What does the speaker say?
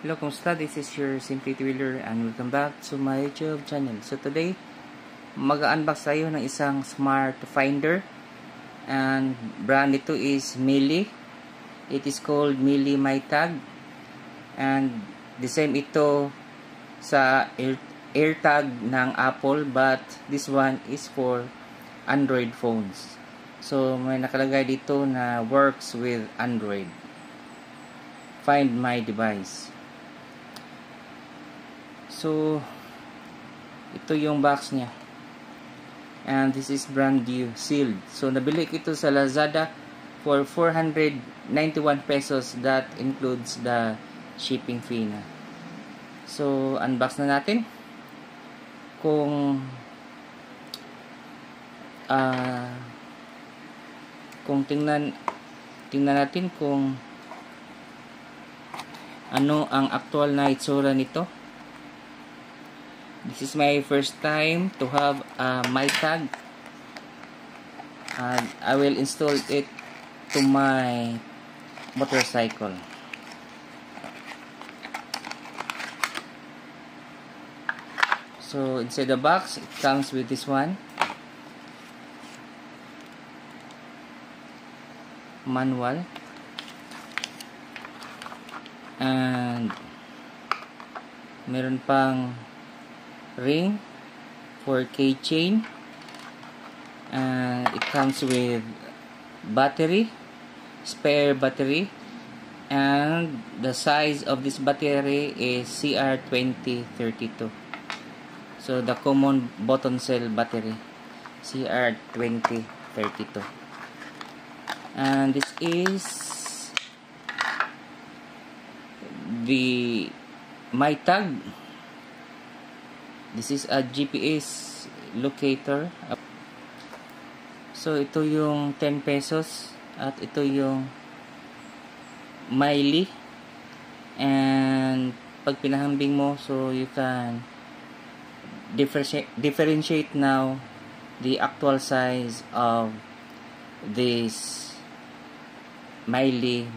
Hello, kumusta? This is your Simply Twiller and welcome back to my YouTube channel. So today, mag-unbox tayo ng isang smart finder and brand nito is Mili. It is called Mili MyTag and the same ito sa AirTag ng Apple, but this one is for Android phones. So may nakalagay dito na works with Android. Find my device. So, ito yung box niya. And this is brand new, sealed. So, nabili ko ito sa Lazada for 491 pesos. That includes the shipping fee na. So, unbox na natin. Kung tingnan natin kung ano ang actual na itsura nito. This is my first time to have a MyTag, and I will install it to my motorcycle. So inside the box, it comes with this one, manual, and meron pang ring for keychain, and it comes with battery, spare battery, and the size of this battery is CR2032. So the common button cell battery, CR2032. And this is the MyTag. This is a GPS locator. So ito yung 10 pesos at ito yung Mili. And pag pinahambing mo, so you can differentiate now the actual size of this Mili